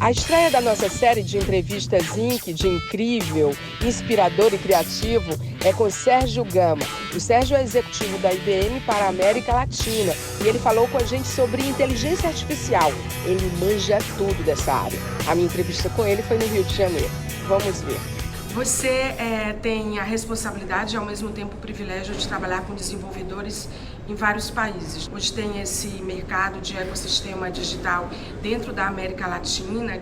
A estreia da nossa série de entrevistas Inc. de incrível, inspirador e criativo é com Sérgio Gama. O Sérgio é executivo da IBM para a América Latina e ele falou com a gente sobre inteligência artificial. Ele manja tudo dessa área. A minha entrevista com ele foi no Rio de Janeiro. Vamos ver. Você tem a responsabilidade e ao mesmo tempo o privilégio de trabalhar com desenvolvedores em vários países. Hoje tem esse mercado de ecossistema digital dentro da América Latina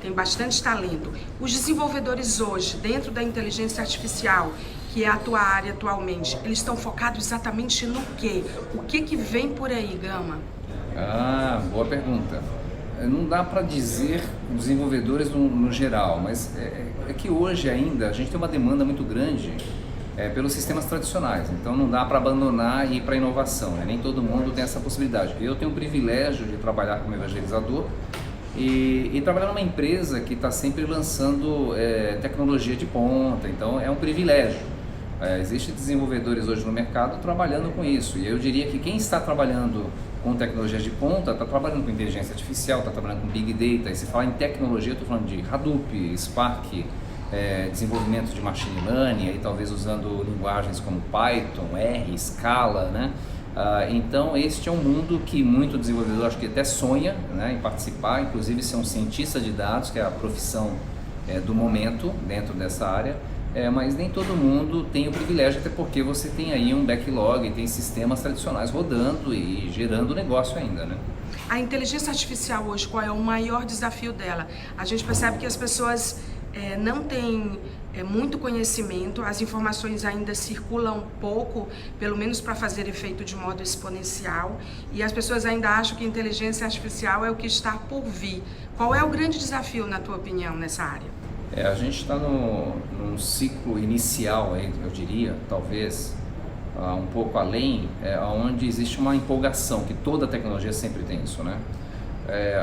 tem bastante talento. Os desenvolvedores hoje, dentro da inteligência artificial, que é a tua área atualmente, eles estão focados exatamente no quê? O que vem por aí, Gama? Boa pergunta. Não dá para dizer desenvolvedores no geral, mas é que hoje ainda a gente tem uma demanda muito grande pelos sistemas tradicionais, então não dá para abandonar e ir para a inovação, né? Nem todo mundo tem essa possibilidade. Eu tenho o privilégio de trabalhar como evangelizador e trabalhar numa empresa que está sempre lançando tecnologia de ponta, então é um privilégio. Existem desenvolvedores hoje no mercado trabalhando com isso, e eu diria que quem está trabalhando com tecnologias de ponta está trabalhando com inteligência artificial, está trabalhando com Big Data. E se falar em tecnologia, eu estou falando de Hadoop, Spark, desenvolvimento de Machine Learning, aí talvez usando linguagens como Python, R, Scala, né? Então este é um mundo que muito desenvolvedor acho que até sonha, né, em participar, inclusive ser um cientista de dados, que é a profissão do momento dentro dessa área. Mas nem todo mundo tem o privilégio, até porque você tem aí um backlog, tem sistemas tradicionais rodando e gerando negócio ainda, né? A inteligência artificial hoje, qual é o maior desafio dela? A gente percebe que as pessoas não têm muito conhecimento, as informações ainda circulam pouco, pelo menos para fazer efeito de modo exponencial, e as pessoas ainda acham que a inteligência artificial é o que está por vir. Qual é o grande desafio, na tua opinião, nessa área? A gente está num ciclo inicial, eu diria, talvez um pouco além, onde existe uma empolgação, que toda tecnologia sempre tem isso, né?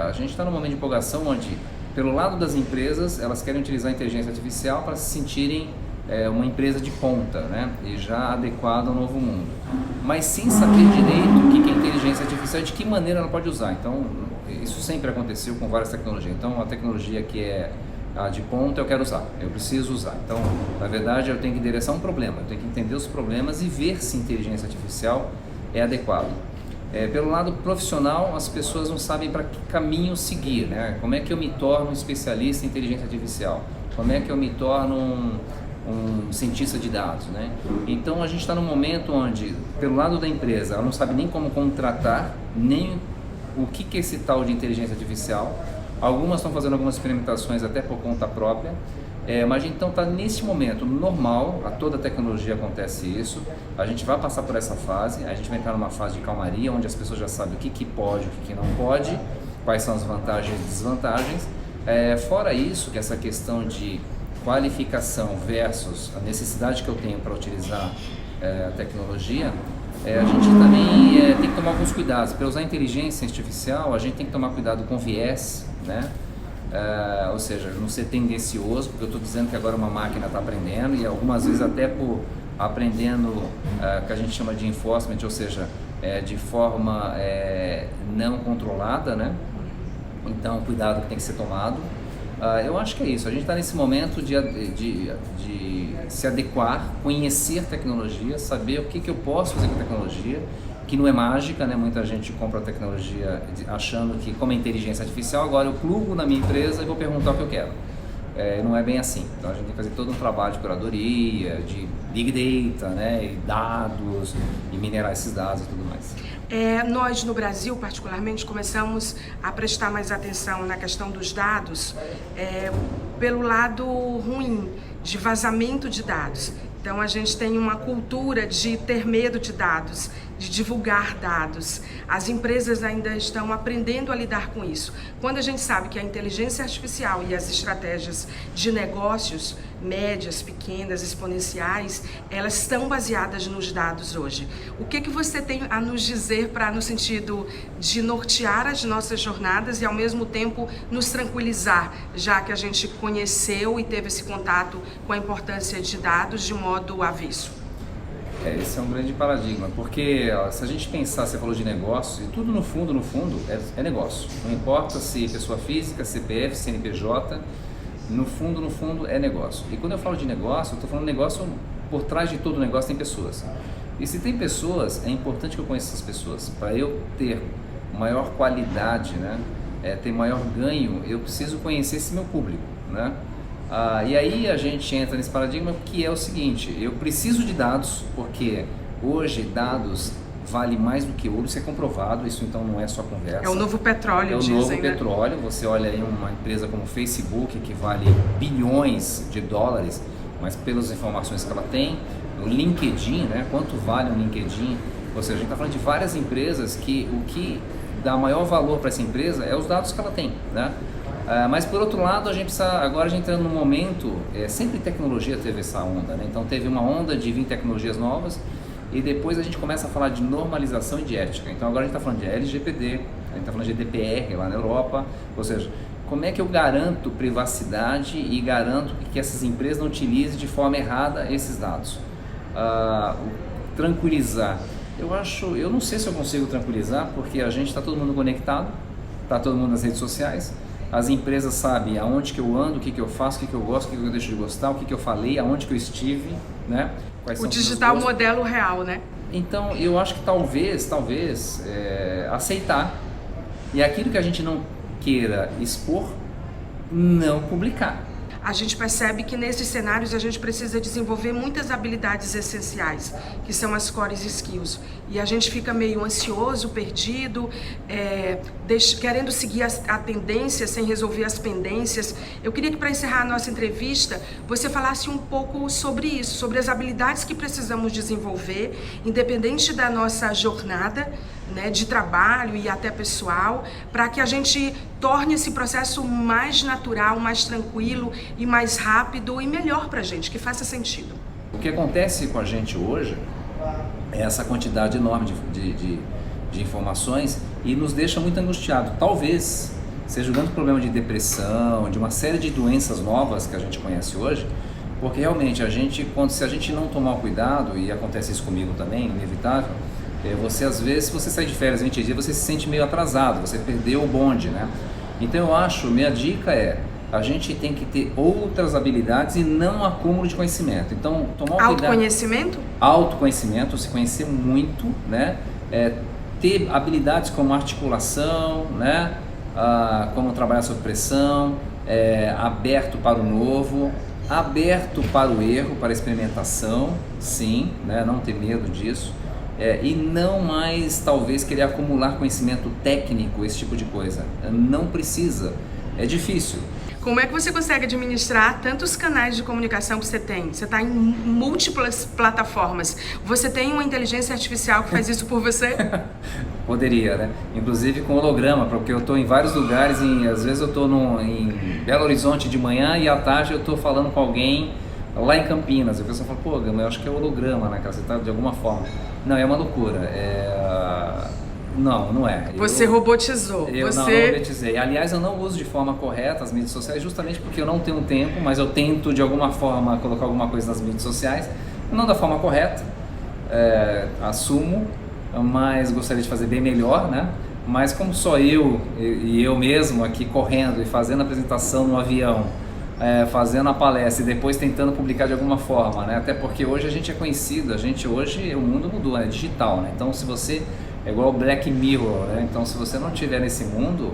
A gente está num momento de empolgação onde, pelo lado das empresas, elas querem utilizar a inteligência artificial para se sentirem uma empresa de ponta, né? E já adequada ao novo mundo, mas sem saber direito o que é inteligência artificial e de que maneira ela pode usar. Então, isso sempre aconteceu com várias tecnologias. Então, a tecnologia que é de ponta eu quero usar, eu preciso usar. Então, na verdade, eu tenho que endereçar um problema, eu tenho que entender os problemas e ver se inteligência artificial é adequado. Pelo lado profissional, as pessoas não sabem para que caminho seguir, né? Como é que eu me torno um especialista em inteligência artificial? Como é que eu me torno um cientista de dados, né? Então, a gente está num momento onde, pelo lado da empresa, ela não sabe nem como contratar, nem o que é esse tal de inteligência artificial. Algumas estão fazendo algumas experimentações até por conta própria, mas então está nesse momento normal, a toda tecnologia acontece isso, a gente vai passar por essa fase, a gente vai entrar numa fase de calmaria, onde as pessoas já sabem o que pode, o que não pode, quais são as vantagens e desvantagens. Fora isso, que essa questão de qualificação versus a necessidade que eu tenho para utilizar a tecnologia, a gente também tem que tomar alguns cuidados. Para usar inteligência artificial, a gente tem que tomar cuidado com viés, né? Ou seja, não ser tendencioso, porque eu estou dizendo que agora uma máquina está aprendendo e algumas vezes até por aprendendo que a gente chama de enforcement, ou seja, de forma não controlada, né? Então, cuidado que tem que ser tomado. Eu acho que é isso, a gente está nesse momento de se adequar, conhecer tecnologia, saber o que eu posso fazer com a tecnologia, que não é mágica, né? Muita gente compra a tecnologia achando que, como é inteligência artificial, agora eu plugo na minha empresa e vou perguntar o que eu quero. Não é bem assim, então a gente tem que fazer todo um trabalho de curadoria, de Big Data, né? E dados, e minerar esses dados e tudo mais. Nós no Brasil, particularmente, começamos a prestar mais atenção na questão dos dados pelo lado ruim, de vazamento de dados. Então a gente tem uma cultura de ter medo de dados, de divulgar dados. As empresas ainda estão aprendendo a lidar com isso. Quando a gente sabe que a inteligência artificial e as estratégias de negócios, médias, pequenas, exponenciais, elas estão baseadas nos dados hoje. O que você tem a nos dizer para, no sentido de nortear as nossas jornadas e ao mesmo tempo nos tranquilizar, já que a gente conheceu e teve esse contato com a importância de dados de modo avesso? Esse é um grande paradigma, porque ó, se a gente pensar, você falou de negócios, e tudo no fundo é negócio. Não importa se pessoa física, CPF, CNPJ, no fundo é negócio. E quando eu falo de negócio, eu estou falando de negócio, por trás de todo negócio tem pessoas. E se tem pessoas, é importante que eu conheça essas pessoas. Para eu ter maior qualidade, né, ter maior ganho, eu preciso conhecer esse meu público, né? E aí a gente entra nesse paradigma que é o seguinte: eu preciso de dados, porque hoje dados vale mais do que ouro, isso é comprovado, isso então não é só conversa. É o novo petróleo, dizem, É o novo né? petróleo. Você olha aí uma empresa como o Facebook, que vale bilhões de dólares, mas pelas informações que ela tem, o LinkedIn, né? Quanto vale um LinkedIn? Ou seja, a gente está falando de várias empresas que o que dá maior valor para essa empresa é os dados que ela tem, né? Mas por outro lado, a gente precisa, agora a gente entrando num momento, sempre tecnologia teve essa onda, né? Então teve uma onda de vir tecnologias novas e depois a gente começa a falar de normalização e de ética. Então agora a gente está falando de LGPD, a gente está falando de GDPR lá na Europa, ou seja, como é que eu garanto privacidade e garanto que essas empresas não utilizem de forma errada esses dados? Tranquilizar. Eu não sei se eu consigo tranquilizar, porque a gente está todo mundo conectado, está todo mundo nas redes sociais, as empresas sabem aonde que eu ando, o que que eu faço, o que que eu gosto, o que que eu deixo de gostar, o que que eu falei, aonde que eu estive, né? Quais são O digital modelo real, né? Então, eu acho que talvez aceitar, e aquilo que a gente não queira expor, não publicar. A gente percebe que nesses cenários a gente precisa desenvolver muitas habilidades essenciais, que são as core skills. E a gente fica meio ansioso, perdido, querendo seguir a tendência sem resolver as pendências. Eu queria que, para encerrar a nossa entrevista, você falasse um pouco sobre isso, sobre as habilidades que precisamos desenvolver, independente da nossa jornada, né, de trabalho e até pessoal, para que a gente torne esse processo mais natural, mais tranquilo e mais rápido e melhor para a gente, que faça sentido. O que acontece com a gente hoje é essa quantidade enorme de informações e nos deixa muito angustiado. Talvez seja o grande problema de depressão, de uma série de doenças novas que a gente conhece hoje, porque realmente se a gente não tomar cuidado, e acontece isso comigo também, inevitável, você às vezes, se você sai de férias 20 dias, você se sente meio atrasado, você perdeu o bonde, né? Então eu acho, minha dica a gente tem que ter outras habilidades e não acúmulo de conhecimento. Então, tomar cuidado. Autoconhecimento? Autoconhecimento, se conhecer muito, né? Ter habilidades como articulação, né? Como trabalhar sob pressão, aberto para o novo, aberto para o erro, para a experimentação, sim, né? Não ter medo disso. E não mais, talvez, querer acumular conhecimento técnico, esse tipo de coisa. Não precisa, é difícil. Como é que você consegue administrar tantos canais de comunicação que você tem? Você está em múltiplas plataformas. Você tem uma inteligência artificial que faz isso por você? Poderia, né? Inclusive com holograma, porque eu estou em vários lugares, às vezes eu estou em Belo Horizonte de manhã e à tarde eu estou falando com alguém lá em Campinas. A pessoa fala, pô, Gama, eu acho que é holograma, né? Você está de alguma forma. Não, é uma loucura. Não é. Você robotizou. Não robotizei. Aliás, eu não uso de forma correta as mídias sociais justamente porque eu não tenho tempo, mas eu tento de alguma forma colocar alguma coisa nas mídias sociais, não da forma correta, assumo, mas gostaria de fazer bem melhor, né? Mas como só eu e eu mesmo aqui correndo e fazendo a apresentação no avião, fazendo a palestra e depois tentando publicar de alguma forma, né? Até porque hoje a gente é conhecido, hoje o mundo mudou, é digital, né? Então se você é igual o Black Mirror, né? Então se você não estiver nesse mundo,